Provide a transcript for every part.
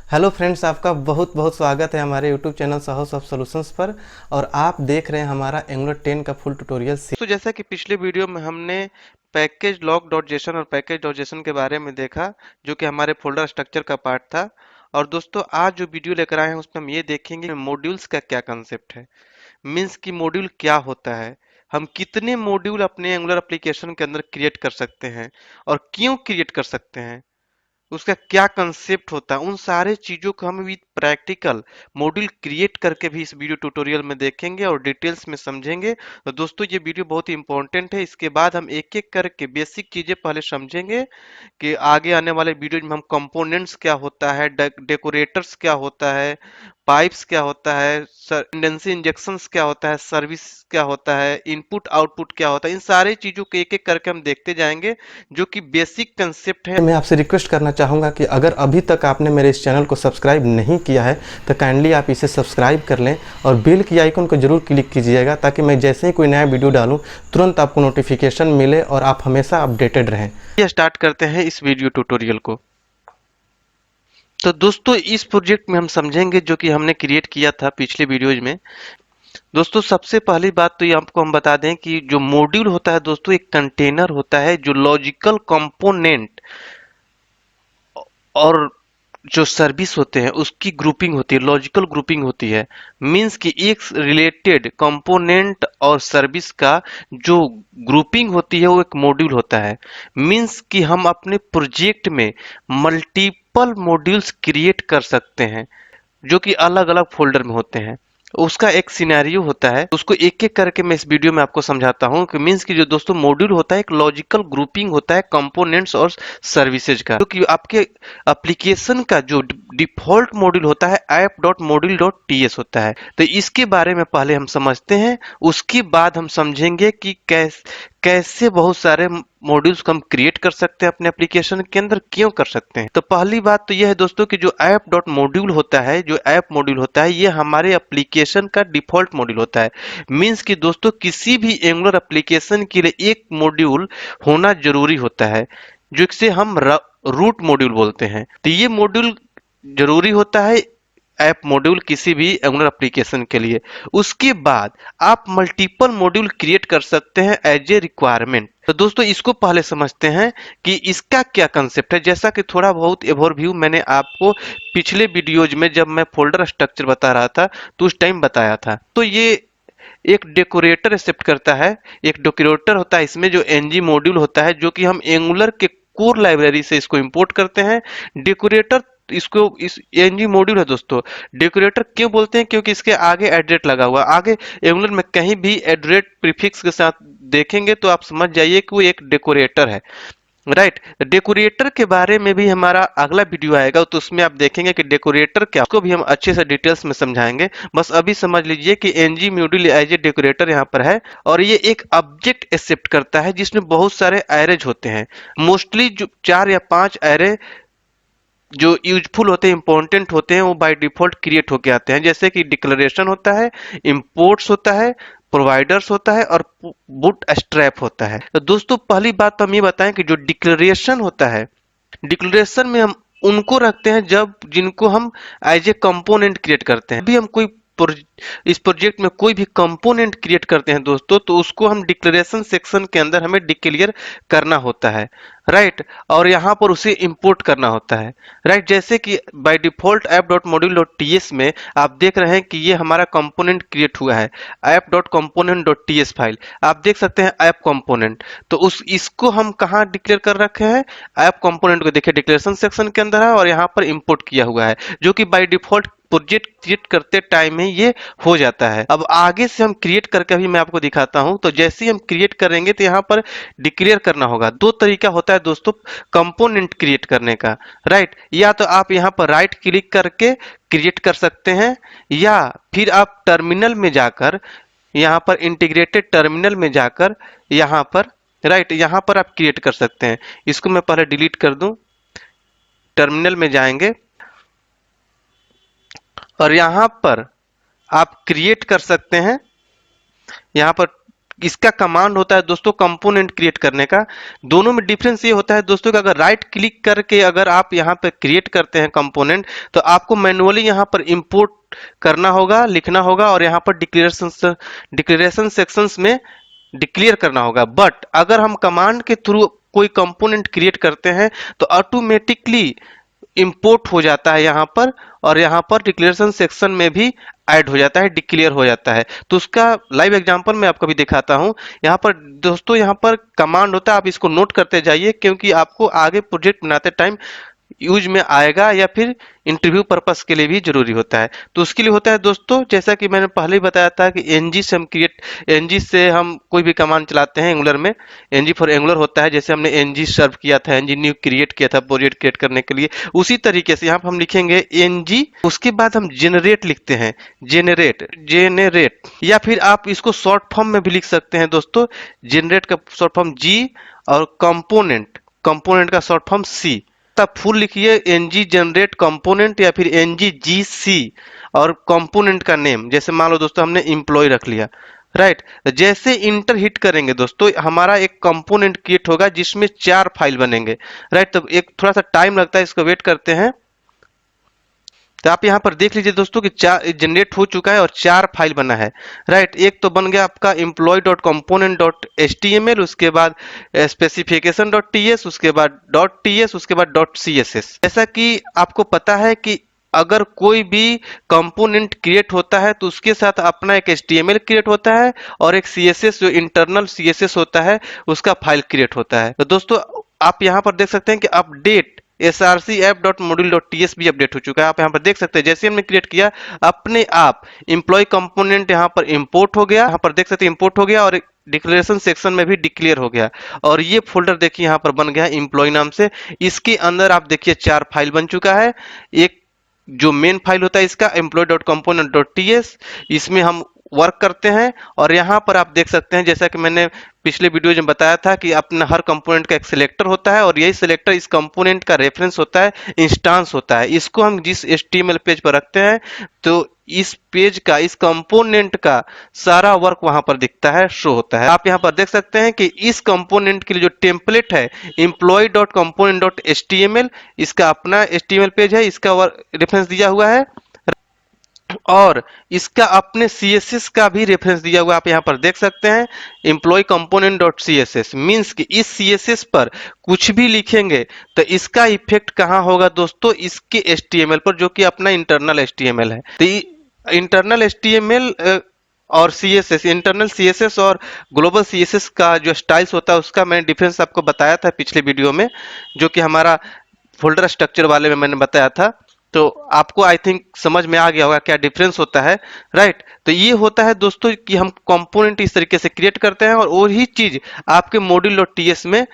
Hello friends, आपका बहुत बहुत स्वागत है हमारे YouTube channel house of solutions पर। और आप देख रहे हैं हमारा एंगुलर 10 का फुल ट्यूटोरियल। तो जैसा कि पिछले वीडियो में हमने पैकेज लॉग डॉट जेसन और पैकेज डॉट जेसन के बारे में देखा, जो कि हमारे फोल्डर स्ट्रक्चर का पार्ट था। और दोस्तों, आज जो वीडियो लेकर आए हैं उसमें हम ये देखेंगे मॉड्यूल्स का क्या कंसेप्ट है। मीन्स कि मॉड्यूल क्या होता है, हम कितने मॉड्यूल अपने एंगुलर एप्लीकेशन के अंदर क्रिएट कर सकते हैं और क्यों क्रिएट कर सकते हैं, उसका क्या कंसेप्ट होता है, उन सारे चीजों को हम विद प्रैक्टिकल मॉड्यूल क्रिएट करके भी इस वीडियो ट्यूटोरियल में देखेंगे और डिटेल्स में समझेंगे। तो दोस्तों, ये वीडियो बहुत ही इंपॉर्टेंट है। इसके बाद हम एक एक करके बेसिक चीजें पहले समझेंगे कि आगे आने वाले वीडियो में हम कंपोनेंट्स क्या होता है, डेकोरेटर्स क्या होता है, पाइप्स क्या होता है, डिपेंडेंसी इंजेक्शंस क्या होता है, सर्विस क्या होता है, इनपुट आउटपुट क्या होता है, इन सारे चीजों को एक एक करके हम देखते जाएंगे, जो कि बेसिक कंसेप्ट है। मैं आपसे रिक्वेस्ट करना चाहूँगा कि अगर अभी तक आपने मेरे इस चैनल को सब्सक्राइब नहीं किया है तो काइंडली आप इसे सब्सक्राइब कर लें और बेल की आइकन को जरूर क्लिक कीजिएगा, ताकि मैं जैसे ही कोई नया वीडियो डालूं तुरंत आपको नोटिफिकेशन मिले और आप हमेशा अपडेटेड रहें। ये स्टार्ट करते हैं इस वीडियो ट्यूटोरियल को। तो दोस्तों, इस प्रोजेक्ट में हम समझेंगे जो कि हमने क्रिएट किया था पिछले वीडियोज में। दोस्तों, सबसे पहली बात तो ये आपको हम बता दें कि जो मॉड्यूल होता है दोस्तों, एक कंटेनर होता है जो लॉजिकल कंपोनेंट और जो सर्विस होते हैं उसकी ग्रुपिंग होती है, लॉजिकल ग्रुपिंग होती है। मींस कि एक रिलेटेड कंपोनेंट और सर्विस का जो ग्रुपिंग होती है वो एक मॉड्यूल होता है। मींस कि हम अपने प्रोजेक्ट में मल्टीपल मॉड्यूल्स क्रिएट कर सकते हैं, जो कि अलग अलग फोल्डर में होते हैं। उसका एक सिनेरियो होता है, उसको एक एक करके मैं इस वीडियो में आपको समझाता हूँ कि मीन्स कि जो दोस्तों मॉड्यूल होता है एक लॉजिकल ग्रुपिंग होता है कंपोनेंट्स और सर्विसेज का, जो कि आपके एप्लीकेशन का जो डिफॉल्ट मॉड्यूल होता है app dot module dot TS होता है। तो इसके बारे में पहले हम समझते हैं, उसके बाद हम समझेंगे कि कैसे बहुत सारे मॉड्यूल्स को हम क्रिएट कर सकते हैं अपने एप्लीकेशन के अंदर, क्यों कर सकते हैं। तो पहली बात तो यह है दोस्तों कि जो ऐप डॉट मॉड्यूल होता है, जो ऐप मॉड्यूल होता है, ये हमारे एप्लीकेशन का डिफॉल्ट मॉड्यूल होता है। मींस कि दोस्तों, किसी भी एंगुलर एप्लीकेशन के लिए एक मॉड्यूल होना जरूरी होता है, जिसे हम रूट मॉड्यूल बोलते हैं। तो ये मॉड्यूल जरूरी होता है ऐप मॉड्यूल किसी भी एंगुलर एप्लीकेशन के लिए। उसके बाद आप मल्टीपल मॉड्यूल क्रिएट कर सकते हैं एज ए रिक्वायरमेंट। तो दोस्तों, इसको पहले समझते हैं कि इसका क्या कंसेप्ट है। जैसा कि थोड़ा बहुत ओवरव्यू मैंने आपको पिछले वीडियोज में जब मैं फोल्डर स्ट्रक्चर बता रहा था तो उस टाइम बताया था। तो ये एक डेकोरेटर एक्सेप्ट करता है, एक डेकोरेटर होता है इसमें जो एनजी मॉड्यूल होता है, जो कि हम एंगुलर के कोर लाइब्रेरी से इसको इंपोर्ट करते हैं। डेकोरेटर इसको इस एनजी मॉड्यूल है दोस्तों। डेकोरेटर क्यों बोलते हैं, क्योंकि इसके आगे एड्रेट लगा हुआ। आगे एंगुलर में कहीं भी एड्रेट प्रीफिक्स के साथ देखेंगे तो आप समझ जाइए कि वो एक डेकोरेटर है। राइट। डेकोरेटर के बारे में भी हमारा अगला वीडियो आएगा, तो उसमें आप देखेंगे कि डेकोरेटर क्या, उसको भी हम अच्छे से डिटेल्स में समझाएंगे। बस अभी समझ लीजिए कि NG module as a decorator यहाँ पर है, और ये एक ऑब्जेक्ट एक्सेप्ट करता है जिसमें बहुत सारे एरेज होते हैं। मोस्टली जो 4 या 5 एरे जो यूजफुल होते हैं, इंपॉर्टेंट होते हैं, वो बाय डिफॉल्ट क्रिएट होके आते हैं। जैसे कि डिक्लेरेशन होता है, इंपोर्ट्स होता है, प्रोवाइडर्स होता है और बूट स्ट्रैप होता है। तो दोस्तों, पहली बात तो हम ये बताएं कि जो डिक्लेरेशन होता है, डिक्लेरेशन में हम उनको रखते हैं जब जिनको हम एज ए कंपोनेंट क्रिएट करते हैं। अभी हम कोई इस प्रोजेक्ट में कोई भी कंपोनेंट क्रिएट करते हैं दोस्तों, तो उसको हम डिक्लेरेशन सेक्शन के अंदर हमें डिक्लेयर करना होता है। राइट। और यहाँ पर उसे इंपोर्ट करना होता है। राइट। जैसे कि by default app dot module dot TS में आप देख रहे हैं कि ये हमारा कंपोनेंट क्रिएट हुआ है, app dot component dot TS file आप देख सकते हैं, ऐप कंपोनेंट। तो उस इसको हम कहाँ डिक्लेयर कर रखे हैं, ऐप कंपोनेंट को देखिए डिक्लेरेशन सेक्शन के अंदर है और यहाँ पर इंपोर्ट किया हुआ है, जो कि बाय डिफॉल्ट प्रोजेक्ट क्रिएट करते टाइम में ये हो जाता है। अब आगे से हम क्रिएट करके अभी मैं आपको दिखाता हूं। तो जैसे ही हम क्रिएट करेंगे तो यहाँ पर डिक्लेयर करना होगा। दो तरीका होता है दोस्तों कंपोनेंट क्रिएट करने का। राइट। या तो आप यहाँ पर राइट क्लिक करके क्रिएट कर सकते हैं, या फिर आप टर्मिनल में जाकर यहाँ पर इंटीग्रेटेड टर्मिनल में जाकर यहाँ पर राइट यहाँ पर आप क्रिएट कर सकते हैं। इसको मैं पहले डिलीट कर दूं। टर्मिनल में जाएंगे और यहाँ पर आप क्रिएट कर सकते हैं। यहाँ पर इसका कमांड होता है दोस्तों कंपोनेंट क्रिएट करने का। दोनों में डिफरेंस ये होता है दोस्तों कि अगर राइट क्लिक करके अगर आप यहाँ पे क्रिएट करते हैं कंपोनेंट, तो आपको मैनुअली यहाँ पर इंपोर्ट करना होगा, लिखना होगा, और यहाँ पर डिक्लेरेशन सेक्शंस में डिक्लेयर करना होगा। बट अगर हम कमांड के थ्रू कोई कंपोनेंट क्रिएट करते हैं तो ऑटोमेटिकली इंपोर्ट हो जाता है यहाँ पर, और यहाँ पर डिक्लेरेशन सेक्शन में भी ऐड हो जाता है, डिक्लेयर हो जाता है। तो उसका लाइव एग्जांपल मैं आपको भी दिखाता हूँ। यहाँ पर दोस्तों यहाँ पर कमांड होता है, आप इसको नोट करते जाइए क्योंकि आपको आगे प्रोजेक्ट बनाते टाइम यूज में आएगा या फिर इंटरव्यू पर्पस के लिए भी जरूरी होता है। तो उसके लिए होता है दोस्तों, जैसा कि मैंने पहले ही बताया था कि एनजी से हम कोई भी कमांड चलाते हैं एंगुलर में, एनजी फॉर एंगुलर होता है। जैसे हमने एनजी सर्व किया था, एनजी न्यू क्रिएट किया था प्रोजेक्ट क्रिएट करने के लिए, उसी तरीके से यहाँ पर हम लिखेंगे एनजी, उसके बाद हम जेनरेट लिखते हैं, जेनरेट, या फिर आप इसको शॉर्ट फॉर्म में भी लिख सकते हैं दोस्तों। जेनरेट का शॉर्ट फॉर्म जी और कंपोनेंट का शॉर्ट फॉर्म सी। तब फुल लिखिए एनजी जनरेट कंपोनेंट या फिर एनजी जीसी, और कंपोनेंट का नेम, जैसे मान लो दोस्तों हमने एम्प्लॉय रख लिया, राइट। जैसे इंटर हिट करेंगे दोस्तों हमारा एक कंपोनेंट क्रिएट होगा जिसमें 4 फाइल बनेंगे, राइट। तो एक थोड़ा सा टाइम लगता है, इसको वेट करते हैं। तो आप यहाँ पर देख लीजिए दोस्तों कि 4 जनरेट हो चुका है और 4 फाइल बना है, राइट। एक तो बन गया आपका employee.component.html, उसके बाद specification.ts, उसके बाद .ts, उसके बाद .css। जैसा कि आपको पता है कि अगर कोई भी कंपोनेंट क्रिएट होता है तो उसके साथ अपना एक HTML क्रिएट होता है और एक CSS जो इंटरनल CSS होता है उसका फाइल क्रिएट होता है। तो दोस्तों आप यहाँ पर देख सकते हैं कि अपडेट src app.module.ts भी अपडेट हो चुका है। आप यहाँ पर देख सकते हैं जैसे हमने क्रिएट किया अपने आप एम्प्लॉय कंपोनेंट यहाँ पर इंपोर्ट हो गया, यहाँ पर देख सकते हैं इंपोर्ट हो गया, और डिक्लेरेशन सेक्शन में भी डिक्लेयर हो गया, और ये फोल्डर देखिए यहाँ पर बन गया है एम्प्लॉय नाम से। इसके अंदर आप देखिए 4 फाइल बन चुका है। एक जो मेन फाइल होता है इसका employee.component.ts, इसमें हम वर्क करते हैं, और यहाँ पर आप देख सकते हैं जैसा कि मैंने पिछले वीडियो में बताया था कि अपना हर कंपोनेंट का एक सिलेक्टर होता है, और यही सिलेक्टर इस कंपोनेंट का रेफरेंस होता है, इंस्टांस होता है। इसको हम जिस HTML पेज पर रखते हैं तो इस पेज का, इस कंपोनेंट का सारा वर्क वहां पर दिखता है, शो होता है। आप यहाँ पर देख सकते हैं कि इस कंपोनेंट के लिए जो टेम्पलेट है employee.component.html, इसका अपना HTML पेज है, इसका रेफरेंस दिया हुआ है, और इसका अपने CSS का भी रेफरेंस दिया हुआ आप यहाँ पर देख सकते हैं। Employ component dot CSS means कि इस CSS पर कुछ भी लिखेंगे तो इसका इफेक्ट कहाँ होगा दोस्तों, इसके HTML पर, जो कि अपना इंटरनल HTML है। तो इंटरनल HTML और CSS, इंटरनल CSS और ग्लोबल CSS का जो स्टाइल्स होता है उसका मैंने डिफरेंस आपको बताया था पिछले वीडियो में, जो कि हमारा फोल्डर स्ट्रक्चर वाले में मैंने बताया था। तो आपको आई थिंक समझ में आ गया होगा क्या डिफरेंस होता है, राइट। तो ये होता है दोस्तों कि हम कंपोनेंट इस तरीके से क्रिएट करते हैं, और वही चीज आपके module.ts में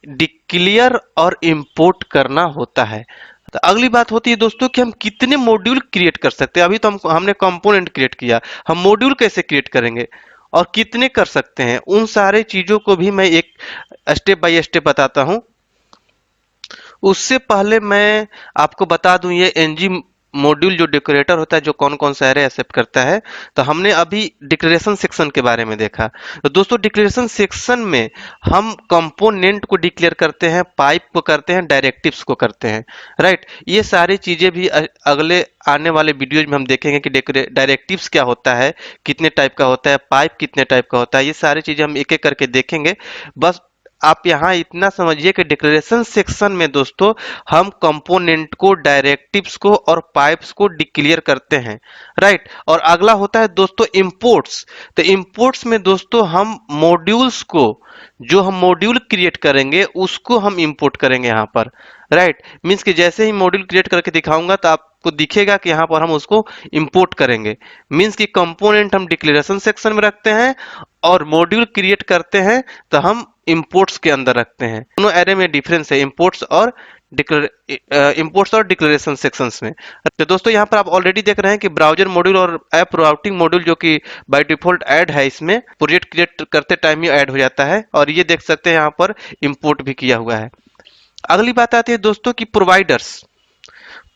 डिक्लेयर और इंपोर्ट करना होता है। तो अगली बात होती है दोस्तों कि हम कितने मॉड्यूल क्रिएट कर सकते हैं। अभी तो हमने कंपोनेंट क्रिएट किया, हम मॉड्यूल कैसे क्रिएट करेंगे और कितने कर सकते हैं, उन सारे चीजों को भी मैं एक स्टेप बाय स्टेप बताता हूं। उससे पहले मैं आपको बता दूं ये एनजी मॉड्यूल जो डेकोरेटर होता है, जो कौन कौन सा एरे एक्सेप्ट करता है। तो हमने अभी डिक्लेरेशन सेक्शन के बारे में देखा। तो दोस्तों डिक्लेरेशन सेक्शन में हम कंपोनेंट को डिक्लेयर करते हैं, पाइप को करते हैं, डायरेक्टिव्स को करते हैं, राइट। ये सारी चीजें भी अगले आने वाले वीडियोज में हम देखेंगे कि डायरेक्टिव्स क्या होता है, कितने टाइप का होता है, पाइप कितने टाइप का होता है, ये सारी चीजें हम एक एक करके देखेंगे। बस आप यहाँ इतना समझिए कि डिक्लेरेशन सेक्शन में दोस्तों हम कंपोनेंट को, डायरेक्टिव्स को और पाइप्स को डिक्लेयर करते हैं, राइट। और अगला होता है दोस्तों इंपोर्ट्स। तो इंपोर्ट्स में दोस्तों हम मॉड्यूल्स को, जो हम मॉड्यूल क्रिएट करेंगे उसको हम इंपोर्ट करेंगे यहाँ पर, राइट। मीन्स कि जैसे ही मॉड्यूल क्रिएट करके दिखाऊंगा तो आपको दिखेगा कि यहाँ पर हम उसको इंपोर्ट करेंगे। मीन्स कि कंपोनेंट हम डिक्लेरेशन सेक्शन में रखते हैं और मॉड्यूल क्रिएट करते हैं तो हम इंपोर्ट्स के अंदर रखते हैं। दोनों एरे में डिफरेंस है इंपोर्ट्स और डिक्लेरेशन सेक्शंस में। तो दोस्तों यहाँ पर आप ऑलरेडी देख रहे हैं कि ब्राउजर मॉड्यूल और ऐप राउटिंग मॉड्यूल जो कि बाय डिफॉल्ट ऐड है, इसमें प्रोजेक्ट क्रिएट करते टाइम ही ऐड हो जाता है, और ये देख सकते हैं यहाँ पर इंपोर्ट भी किया हुआ है। अगली बात आती है दोस्तों की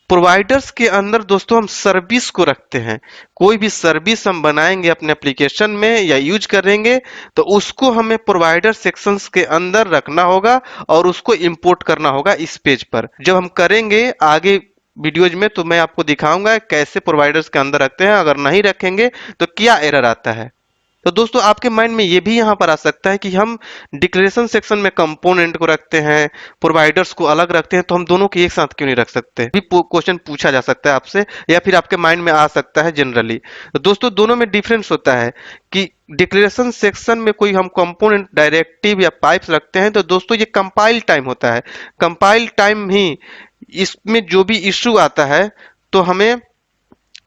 प्रोवाइडर्स के अंदर दोस्तों हम सर्विस को रखते हैं। कोई भी सर्विस हम बनाएंगे अपने एप्लीकेशन में या यूज करेंगे तो उसको हमें प्रोवाइडर सेक्शंस के अंदर रखना होगा और उसको इंपोर्ट करना होगा इस पेज पर। जब हम करेंगे आगे वीडियोज में तो मैं आपको दिखाऊंगा कैसे प्रोवाइडर्स के अंदर रखते हैं, अगर नहीं रखेंगे तो क्या एरर आता है। तो दोस्तों आपके माइंड में ये भी यहाँ पर आ सकता है कि हम डिक्लेरेशन सेक्शन में कंपोनेंट को रखते हैं, प्रोवाइडर्स को अलग रखते हैं, तो हम दोनों को एक साथ क्यों नहीं रख सकते, भी क्वेश्चन पूछा जा सकता है आपसे या फिर आपके माइंड में आ सकता है जनरली। तो दोस्तों दोनों में डिफरेंस होता है कि डिक्लेरेशन सेक्शन में कोई हम कंपोनेंट डायरेक्टिव या पाइप्स रखते हैं तो दोस्तों ये कंपाइल टाइम होता है। कंपाइल टाइम ही इसमें जो भी इश्यू आता है तो हमें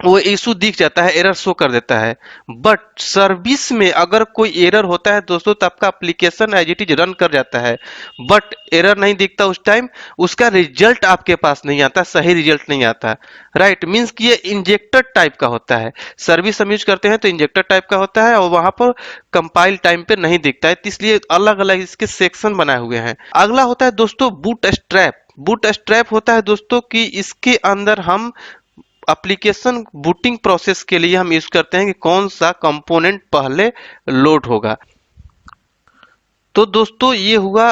वो इशू दिख जाता है, एरर शो कर देता है। बट सर्विस में अगर कोई एरर होता है दोस्तों तो आपका application as it is run कर जाता है, बट एरर नहीं दिखता उस टाइम, उसका रिजल्ट आपके पास नहीं आता, सही रिजल्ट नहीं आता। राइट, मीन्स कि ये इंजेक्टर टाइप का होता है। सर्विस हम यूज करते हैं तो इंजेक्टर टाइप का होता है और वहां पर कंपाइल टाइम पे नहीं दिखता है, तो इसलिए अलग अलग इसके सेक्शन बनाए हुए हैं। अगला होता है दोस्तों बूट स्ट्रैप। बूट स्ट्रैप होता है दोस्तों कि इसके अंदर हम एप्लीकेशन बूटिंग प्रोसेस के लिए हम यूज करते हैं कि कौन सा कंपोनेंट पहले लोड होगा। तो दोस्तों ये हुआ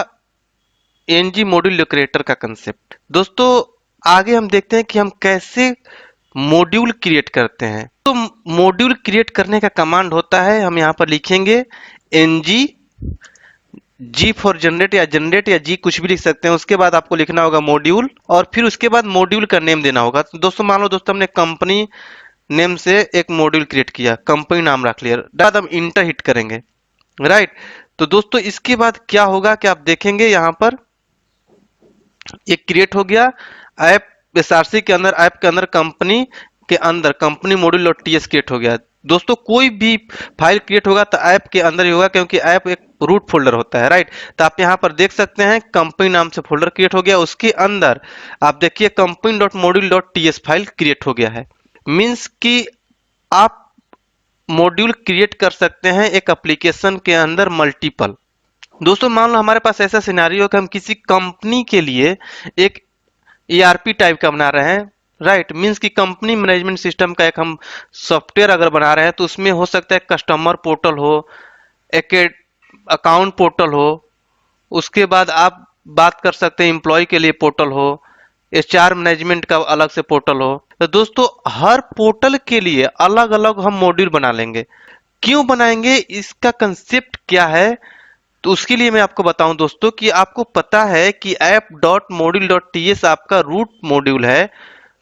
एनजी मॉड्यूल लोकेटर का कंसेप्ट। दोस्तों आगे हम देखते हैं कि हम कैसे मॉड्यूल क्रिएट करते हैं। तो मॉड्यूल क्रिएट करने का कमांड होता है, हम यहाँ पर लिखेंगे एनजी जी फॉर जनरेट या जनरेट या जी कुछ भी लिख सकते हैं। उसके बाद आपको लिखना होगा मॉड्यूल और फिर उसके बाद मॉड्यूल का नेम देना होगा। तो दोस्तों मान लो दोस्तों हमने कंपनी नेम से एक मॉड्यूल क्रिएट किया, कंपनी नाम रख लिया, बाद हम इंटर हिट करेंगे। राइट, तो दोस्तों इसके बाद क्या होगा कि आप देखेंगे यहाँ पर एक क्रिएट हो गया ऐप एसआरसी के अंदर, ऐप के अंदर कंपनी के अंदर company module dot TS create हो गया। दोस्तों कोई भी फाइल क्रिएट होगा तो ऐप के अंदर ही होगा क्योंकि ऐप एक रूट फोल्डर होता है। राइट, तो आप यहाँ पर देख सकते हैं कंपनी नाम से फोल्डर क्रिएट हो गया, उसके अंदर आप देखिए company dot module dot TS file create हो गया है। मीन्स कि आप मॉड्यूल क्रिएट कर सकते हैं एक एप्लीकेशन के अंदर मल्टीपल। दोस्तों मान लो हमारे पास ऐसा सिनेरियो है कि हम किसी कंपनी के लिए एक ईआरपी टाइप का बना रहे हैं। राइट, मीन्स कि कंपनी मैनेजमेंट सिस्टम का एक हम सॉफ्टवेयर अगर बना रहे हैं तो उसमें हो सकता है कस्टमर पोर्टल हो, एक अकाउंट पोर्टल हो, उसके बाद आप बात कर सकते हैं एम्प्लॉय के लिए पोर्टल हो, एचआर मैनेजमेंट का अलग से पोर्टल हो। तो दोस्तों हर पोर्टल के लिए अलग अलग हम मॉड्यूल बना लेंगे। क्यों बनाएंगे, इसका कंसेप्ट क्या है, तो उसके लिए मैं आपको बताऊं दोस्तों कि आपको पता है कि app dot module dot TS आपका रूट मॉड्यूल है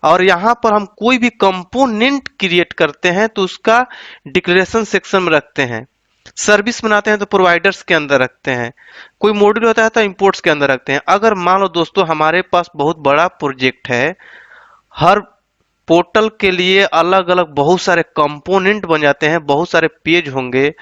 और यहाँ पर हम कोई भी कंपोनेंट क्रिएट करते हैं तो उसका डिक्लेरेशन सेक्शन में रखते हैं। सर्विस बनाते हैं तो प्रोवाइडर्स के अंदर रखते हैं, कोई मॉड्यूल होता है तो इंपोर्ट्स के अंदर रखते हैं। अगर मान लो दोस्तों हमारे पास बहुत बड़ा प्रोजेक्ट है, हर पोर्टल के लिए अलग अलग बहुत सारे कंपोनेंट बन जाते हैं, बहुत सारे पेज होंगे,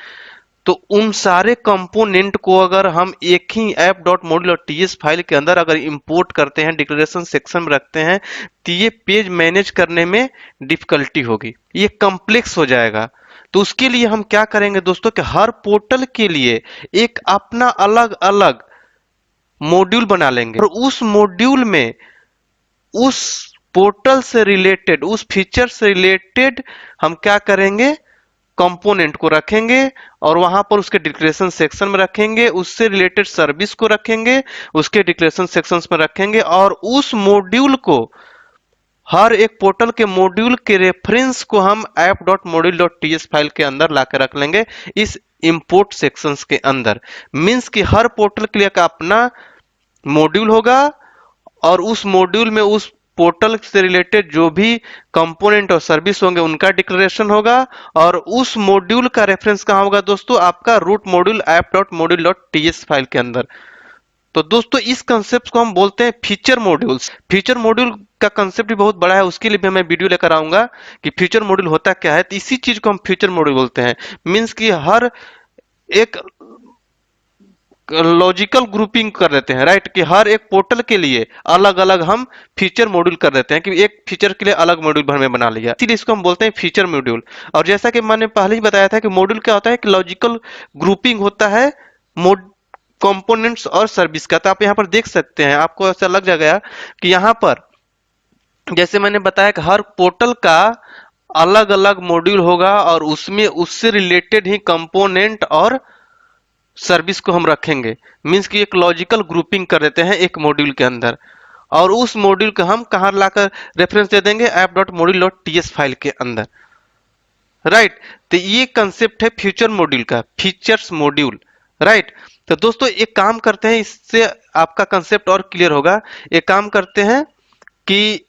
तो उन सारे कंपोनेंट को अगर हम एक ही app dot module dot TS file के अंदर अगर इंपोर्ट करते हैं, डिक्लेरेशन सेक्शन में रखते हैं, तो ये पेज मैनेज करने में डिफिकल्टी होगी, ये कॉम्प्लेक्स हो जाएगा। तो उसके लिए हम क्या करेंगे दोस्तों कि हर पोर्टल के लिए एक अपना अलग अलग मॉड्यूल बना लेंगे और उस मॉड्यूल में उस पोर्टल से रिलेटेड, उस फीचर से रिलेटेड हम क्या करेंगे, कंपोनेंट को रखेंगे और वहां पर उसके डिक्लेरेशन सेक्शन में रखेंगे, उससे रिलेटेड सर्विस को रखेंगे, उसके डिक्लेरेशन सेक्शंस में रखेंगे और उस मॉड्यूल को, हर एक पोर्टल के मॉड्यूल के रेफरेंस को हम app dot module dot TS file के अंदर लाकर रख लेंगे इस इंपोर्ट सेक्शंस के अंदर। मीन्स कि हर पोर्टल के लिए का अपना मॉड्यूल होगा और उस मॉड्यूल में उस पोर्टल से रिलेटेड जो भी कंपोनेंट और सर्विस होंगे उनका डिक्लेरेशन होगा और उस मॉड्यूल का रेफरेंस कहां होगा दोस्तों, आपका root module app dot module dot TS file के अंदर। तो दोस्तों इस कंसेप्ट को हम बोलते हैं फीचर मॉड्यूल्स। फीचर मॉड्यूल का कंसेप्ट भी बहुत बड़ा है, उसके लिए भी मैं वीडियो लेकर आऊंगा कि फीचर मॉड्यूल होता क्या है। तो इसी चीज को हम फीचर मॉड्यूल बोलते हैं। मीन्स कि हर एक लॉजिकल ग्रुपिंग कर देते हैं। राइट, कि हर एक पोर्टल के लिए अलग अलग हम फीचर मॉड्यूल कर देते हैं कि एक फीचर के लिए अलग मॉड्यूल भर में बना लिया, इसीलिए इसको हम बोलते हैं फीचर मॉड्यूल। और जैसा कि मैंने पहले ही बताया था कि मॉड्यूल क्या होता है, कि लॉजिकल ग्रुपिंग होता है कंपोनेंट्स और सर्विस का। तो आप यहाँ पर देख सकते हैं, आपको ऐसा लग जाएगा कि यहाँ पर जैसे मैंने बताया कि हर पोर्टल का अलग अलग मॉड्यूल होगा और उसमें उससे रिलेटेड ही कंपोनेंट और सर्विस को हम रखेंगे। मीन्स कि एक लॉजिकल ग्रुपिंग कर देते हैं एक मॉड्यूल के अंदर, और उस मॉड्यूल को हम कहाँ लाकर रेफरेंस दे देंगे, app.module.ts फाइल के अंदर। राइट, तो ये कंसेप्ट है फ्यूचर मॉड्यूल का, फीचर्स मॉड्यूल। राइट, तो दोस्तों एक काम करते हैं, इससे आपका कंसेप्ट और क्लियर होगा। एक काम करते हैं कि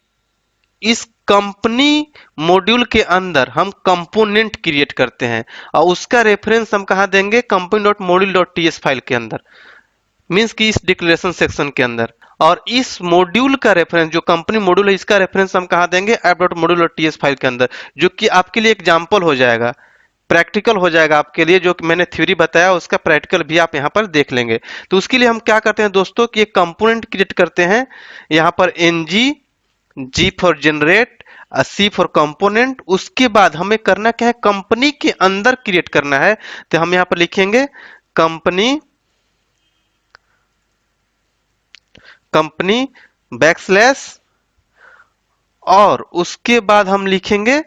इस कंपनी मॉड्यूल के अंदर हम कंपोनेंट क्रिएट करते हैं और उसका रेफरेंस हम कहाँ देंगे, company.module.ts फाइल के अंदर, मीन्स कि इस डिक्लेरेशन सेक्शन के अंदर। और इस मॉड्यूल का रेफरेंस, जो कंपनी मॉड्यूल है, इसका रेफरेंस हम कहाँ देंगे, app.module.ts फाइल के अंदर, जो कि आपके लिए एग्जाम्पल हो जाएगा, प्रैक्टिकल हो जाएगा आपके लिए। जो कि मैंने थ्योरी बताया उसका प्रैक्टिकल भी आप यहाँ पर देख लेंगे। तो उसके लिए हम क्या करते हैं दोस्तों कि एक कंपोनेंट क्रिएट करते हैं, यहाँ पर ng, G for generate, C for component. उसके बाद हमें करना क्या है, कंपनी के अंदर क्रिएट करना है। तो हम यहाँ पर लिखेंगे कंपनी बैकस्लैश, और उसके बाद हम लिखेंगे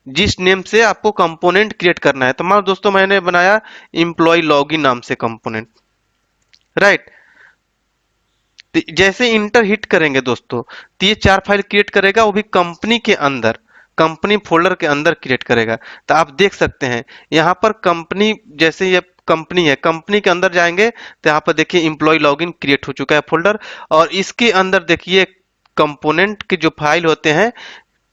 जिस नेम से आपको कंपोनेंट क्रिएट करना है। तो मान लो दोस्तों मैंने बनाया एम्प्लॉय लॉगिन नाम से कंपोनेंट। राइट, जैसे इंटर हिट करेंगे दोस्तों तो ये 4 फाइल क्रिएट करेगा, वो भी कंपनी के अंदर, कंपनी फोल्डर के अंदर क्रिएट करेगा। तो आप देख सकते हैं यहाँ पर कंपनी, जैसे ये कंपनी है, कंपनी के अंदर जाएंगे तो यहाँ पर देखिए एम्प्लॉय लॉगिन क्रिएट हो चुका है फोल्डर, और इसके अंदर देखिए कंपोनेंट के जो फाइल होते हैं,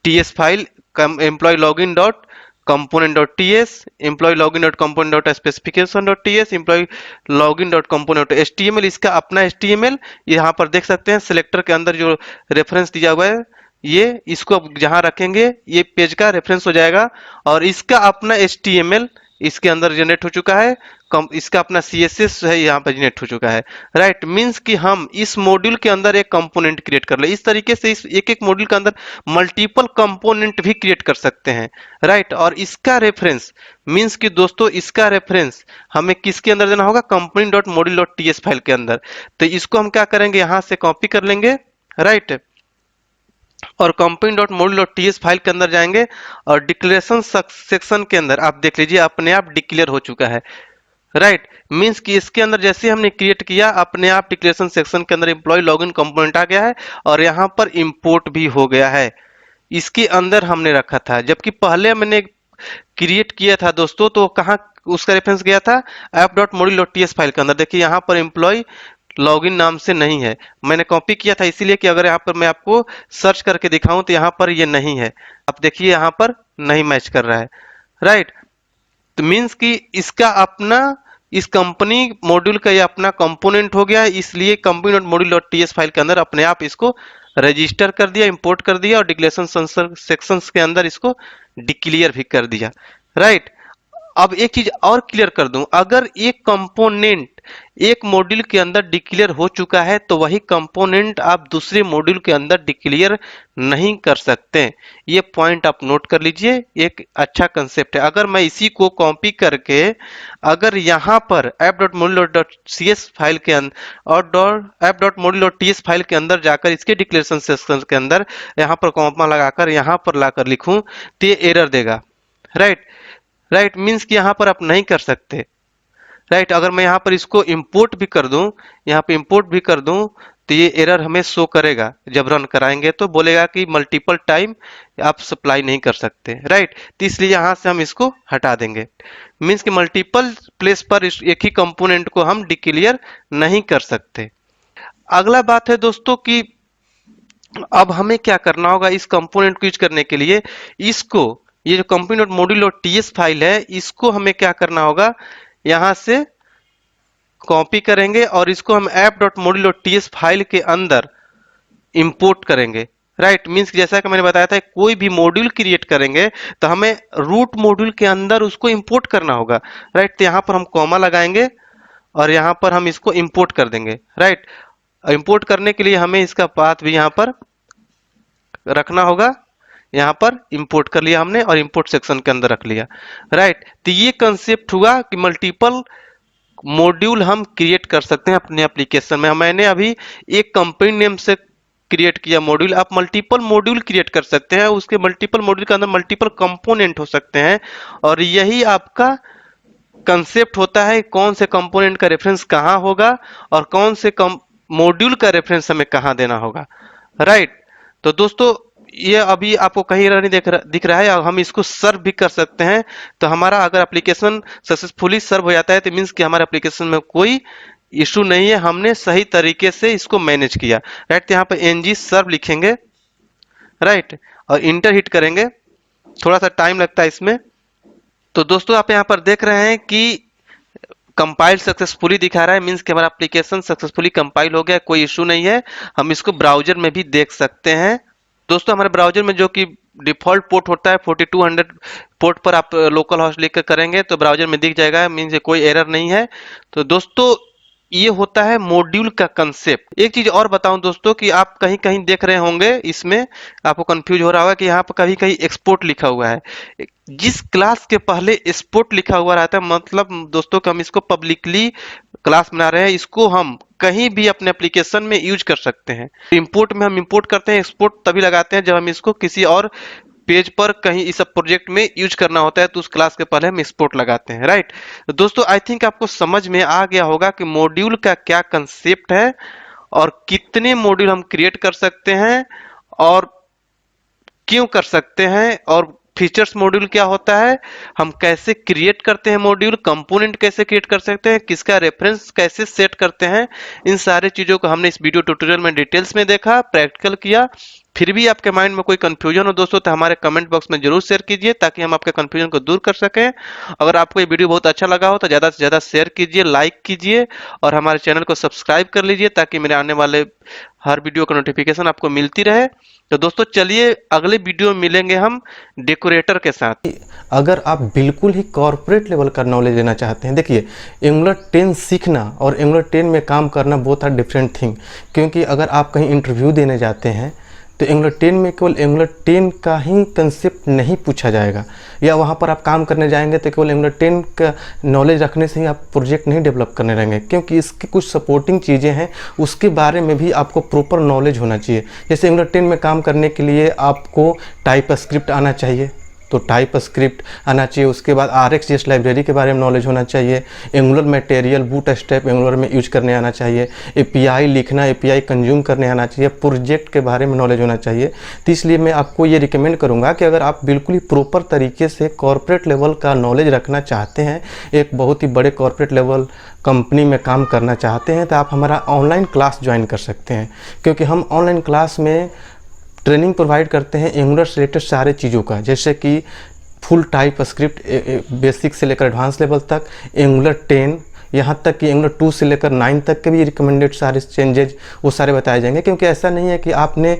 TS file, employ login dot component dot TS, employ login dot component dot specification dot TS, employ login dot component dot HTML, इसका अपना एचटीएमएल। यहाँ पर देख सकते हैं सिलेक्टर के अंदर जो रेफरेंस दिया हुआ है, ये इसको अब जहां रखेंगे ये पेज का रेफरेंस हो जाएगा, और इसका अपना एचटीएमएल इसके अंदर जनरेट हो चुका है, इसका अपना सीएसएस है यहाँ पर जनरेट हो चुका है। राइट, मींस कि हम इस मॉड्यूल के अंदर एक कंपोनेंट क्रिएट कर ले। इस तरीके से इस एक एक मॉड्यूल के अंदर मल्टीपल कंपोनेंट भी क्रिएट कर सकते हैं। राइट, और इसका रेफरेंस मींस कि दोस्तों इसका रेफरेंस हमें किसके अंदर देना होगा, company dot module dot TS file के अंदर। तो इसको हम क्या करेंगे, यहाँ से कॉपी कर लेंगे। राइट, और company dot module dot TS file के अंदर जाएंगे, और डिक्लेरेशन सेक्शन के अंदर आप देख लीजिए अपने आप डिक्लेयर हो चुका है। राइट, मींस कि इसके अंदर जैसे हमने क्रिएट किया अपने आप डिक्लेरेशन सेक्शन के अंदर एम्प्लॉय लॉगिन कंपोनेंट आ गया है, और यहाँ पर इंपोर्ट भी हो गया है। इसके अंदर हमने रखा था, जबकि पहले मैंने क्रिएट किया था दोस्तों, तो कहाँ उसका रेफरेंस गया था, app.module.ts फाइल के अंदर। देखिए यहाँ पर एम्प्लॉय लॉगिन नाम से नहीं है, मैंने कॉपी किया था इसीलिए कि अगर यहाँ पर मैं आपको सर्च करके दिखाऊं तो यहाँ पर ये नहीं है। आप देखिए यहाँ पर नहीं मैच कर रहा है। राइट, तो मीन्स कि इसका अपना, इस कंपनी मॉड्यूल का ये अपना कंपोनेंट हो गया है, इसलिए company dot module dot TS file के अंदर अपने आप इसको रजिस्टर कर दिया, इंपोर्ट कर दिया, और डिक्लेरेशन सेक्शंस के अंदर इसको डिक्लेयर भी कर दिया। राइट, अब एक चीज और क्लियर कर दूं, अगर एक कंपोनेंट एक मॉड्यूल के अंदर डिक्लेयर हो चुका है तो वही कंपोनेंट आप दूसरे मॉड्यूल के अंदर डिक्लेयर नहीं कर सकते। ये पॉइंट आप नोट कर लीजिए, एक अच्छा कंसेप्ट है। अगर मैं इसी को कॉपी करके अगर यहाँ पर app.module.cs फाइल के अंदर और app.module.ts फाइल के अंदर जाकर इसके डिक्लेरेशन सेक्शन के अंदर यहाँ पर कॉमा लगाकर यहाँ पर लाकर लिखूं तो ये एरर देगा। राइट, राइट, मीन्स कि यहाँ पर आप नहीं कर सकते। राइट, अगर मैं यहाँ पर इसको इंपोर्ट भी कर दूं, यहाँ पे इंपोर्ट भी कर दूं, तो ये एरर हमें शो करेगा। जब रन कराएंगे तो बोलेगा कि मल्टीपल टाइम आप सप्लाई नहीं कर सकते। राइट, तो इसलिए यहाँ से हम इसको हटा देंगे। मीन्स कि मल्टीपल प्लेस पर एक ही कंपोनेंट को हम डिक्लेयर नहीं कर सकते। अगला बात है दोस्तों कि अब हमें क्या करना होगा इस कंपोनेंट को यूज करने के लिए, इसको, ये जो company dot module dot TS file है, इसको हमें क्या करना होगा, यहां से कॉपी करेंगे और इसको हम app.module.ts फाइल के अंदर इंपोर्ट करेंगे। राइट, मीन्स जैसा कि मैंने बताया था कोई भी मॉड्यूल क्रिएट करेंगे तो हमें रूट मॉड्यूल के अंदर उसको इंपोर्ट करना होगा। राइट, तो यहाँ पर हम कॉमा लगाएंगे और यहाँ पर हम इसको इंपोर्ट कर देंगे। राइट, इंपोर्ट करने के लिए हमें इसका पाथ भी यहाँ पर रखना होगा। यहाँ पर इंपोर्ट कर लिया हमने और इंपोर्ट सेक्शन के अंदर रख लिया। राइट, तो ये कंसेप्ट हुआ कि मल्टीपल मॉड्यूल हम क्रिएट कर सकते हैं अपने एप्लीकेशन में। मैंने अभी एक कंपनी नेम से क्रिएट किया मॉड्यूल, आप मल्टीपल मॉड्यूल क्रिएट कर सकते हैं। उसके मल्टीपल मॉड्यूल के अंदर मल्टीपल कंपोनेंट हो सकते हैं, और यही आपका कंसेप्ट होता है कौन से कंपोनेंट का रेफरेंस कहाँ होगा और कौन से मॉड्यूल का रेफरेंस हमें कहाँ देना होगा, राइट। तो दोस्तों ये अभी आपको कहीं नहीं दिख रहा है, और हम इसको सर्व भी कर सकते हैं। तो हमारा अगर एप्लीकेशन सक्सेसफुली सर्व हो जाता है तो मीन्स कि हमारे एप्लीकेशन में कोई इशू नहीं है, हमने सही तरीके से इसको मैनेज किया, राइट। तो यहाँ पर ng सर्व लिखेंगे, राइट, और इंटर हिट करेंगे। थोड़ा सा टाइम लगता है इसमें। तो दोस्तों आप यहाँ पर देख रहे हैं कि कंपाइल सक्सेसफुली दिखा रहा है, मींस कि हमारा एप्लीकेशन सक्सेसफुली कंपाइल हो गया, कोई इशू नहीं है। हम इसको ब्राउजर में भी देख सकते हैं। दोस्तों हमारे ब्राउजर में जो कि डिफॉल्ट पोर्ट होता है 4200 पोर्ट पर आप लोकल हॉस्ट लिख कर करेंगे तो ब्राउजर में दिख जाएगा, मींस कोई एरर नहीं है। तो दोस्तों ये होता है मॉड्यूल का कंसेप्ट। एक चीज और बताऊं दोस्तों कि आप कहीं कहीं देख रहे होंगे, इसमें आपको कंफ्यूज हो रहा होगा कि यहाँ पर कहीं कहीं एक्सपोर्ट लिखा हुआ है। जिस क्लास के पहले एक्सपोर्ट लिखा हुआ रहता है, मतलब दोस्तों कि हम इसको पब्लिकली क्लास बना रहे हैं, इसको हम कहीं भी अपने एप्लीकेशन में यूज कर सकते हैं। इंपोर्ट में हम इंपोर्ट करते हैं, एक्सपोर्ट तभी लगाते हैं जब हम इसको किसी और पेज पर कहीं इस प्रोजेक्ट में यूज करना होता है, तो उस क्लास के पहले हम एक्सपोर्ट लगाते हैं, राइट। तो दोस्तों आई थिंक आपको समझ में आ गया होगा कि मॉड्यूल का क्या कंसेप्ट है और कितने मॉड्यूल हम क्रिएट कर सकते हैं और क्यों कर सकते हैं, और फीचर्स मॉड्यूल क्या होता है, हम कैसे क्रिएट करते हैं मॉड्यूल, कंपोनेंट कैसे क्रिएट कर सकते हैं, किसका रेफरेंस कैसे सेट करते हैं। इन सारे चीजों को हमने इस वीडियो ट्यूटोरियल में डिटेल्स में देखा, प्रैक्टिकल किया। फिर भी आपके माइंड में कोई कंफ्यूजन हो दोस्तों तो हमारे कमेंट बॉक्स में जरूर शेयर कीजिए ताकि हम आपके कंफ्यूजन को दूर कर सकें। अगर आपको ये वीडियो बहुत अच्छा लगा हो तो ज़्यादा से ज़्यादा शेयर कीजिए, लाइक कीजिए और हमारे चैनल को सब्सक्राइब कर लीजिए ताकि मेरे आने वाले हर वीडियो का नोटिफिकेशन आपको मिलती रहे। तो दोस्तों चलिए अगले वीडियो में मिलेंगे हम डेकोरेटर के साथ। अगर आप बिल्कुल ही कॉर्पोरेट लेवल का नॉलेज लेना चाहते हैं, देखिए एंगुलर 10 सीखना और एंगुलर 10 में काम करना बोथ आर डिफरेंट थिंग। क्योंकि अगर आप कहीं इंटरव्यू देने जाते हैं तो एंगुलर 10 में केवल एंगुलर 10 का ही कंसेप्ट नहीं पूछा जाएगा, या वहाँ पर आप काम करने जाएंगे तो केवल एंगुलर 10 का नॉलेज रखने से ही आप प्रोजेक्ट नहीं डेवलप करने रहेंगे, क्योंकि इसकी कुछ सपोर्टिंग चीज़ें हैं उसके बारे में भी आपको प्रॉपर नॉलेज होना चाहिए। जैसे एंगुलर 10 में काम करने के लिए आपको टाइप स्क्रिप्ट आना चाहिए, तो टाइप स्क्रिप्ट आना चाहिए। उसके बाद RxJS लाइब्रेरी के बारे में नॉलेज होना चाहिए, एंगुलर मटेरियल बूटस्ट्रैप एंगुलर में यूज करने आना चाहिए, API लिखना, API कंज्यूम करने आना चाहिए, प्रोजेक्ट के बारे में नॉलेज होना चाहिए। तो इसलिए मैं आपको ये रिकमेंड करूँगा कि अगर आप बिल्कुल ही प्रॉपर तरीके से कॉर्पोरेट लेवल का नॉलेज रखना चाहते हैं, एक बहुत ही बड़े कॉर्पोरेट लेवल कंपनी में काम करना चाहते हैं, तो आप हमारा ऑनलाइन क्लास ज्वाइन कर सकते हैं। क्योंकि हम ऑनलाइन क्लास में ट्रेनिंग प्रोवाइड करते हैं एंगुलर से रिलेटेड सारे चीज़ों का, जैसे कि फुल टाइप स्क्रिप्ट बेसिक से लेकर एडवांस लेवल तक, एंगुलर 10 यहाँ तक कि एंगुलर 2 से लेकर 9 तक के भी रिकमेंडेड सारे चेंजेज वो सारे बताए जाएंगे। क्योंकि ऐसा नहीं है कि आपने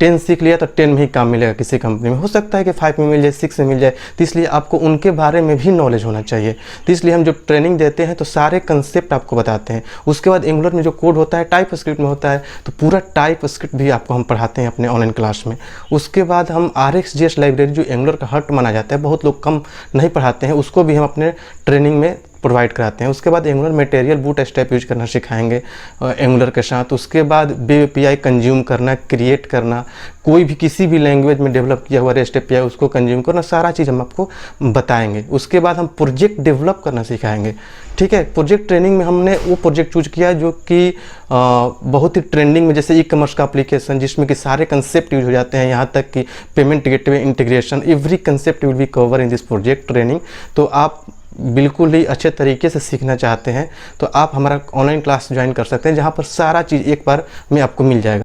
10 सीख लिया तो 10 में ही काम मिलेगा किसी कंपनी में, हो सकता है कि 5 में मिल जाए, 6 में मिल जाए। तो इसलिए आपको उनके बारे में भी नॉलेज होना चाहिए। तो इसलिए हम जब ट्रेनिंग देते हैं तो सारे कंसेप्ट आपको बताते हैं। उसके बाद एंगुलर में जो कोड होता है टाइप स्क्रिप्ट में होता है, तो पूरा टाइप स्क्रिप्ट भी आपको हम पढ़ाते हैं अपने ऑनलाइन क्लास में। उसके बाद हम RxJS लाइब्रेरी जो एंगुलर का हर्ट माना जाता है, बहुत लोग कम नहीं पढ़ाते हैं, उसको भी हम अपने ट्रेनिंग में प्रोवाइड कराते हैं। उसके बाद एंगुलर मटेरियल बूटस्ट्रैप यूज करना सिखाएंगे एंगुलर के साथ। उसके बाद वेब API कंज्यूम करना, क्रिएट करना, कोई भी किसी भी लैंग्वेज में डेवलप किया हुआ REST API उसको कंज्यूम करना, सारा चीज़ हम आपको बताएंगे। उसके बाद हम प्रोजेक्ट डेवलप करना सिखाएंगे, ठीक है। प्रोजेक्ट ट्रेनिंग में हमने वो प्रोजेक्ट चूज किया जो कि बहुत ही ट्रेंडिंग में, जैसे ई-कॉमर्स का एप्लीकेशन जिसमें कि सारे कंसेप्ट यूज हो जाते हैं, यहाँ तक कि payment gateway integration, every concept will be cover in this project training. तो आप बिल्कुल ही अच्छे तरीके से सीखना चाहते हैं तो आप हमारा ऑनलाइन क्लास ज्वाइन कर सकते हैं, जहाँ पर सारा चीज़ एक बार में आपको मिल जाएगा।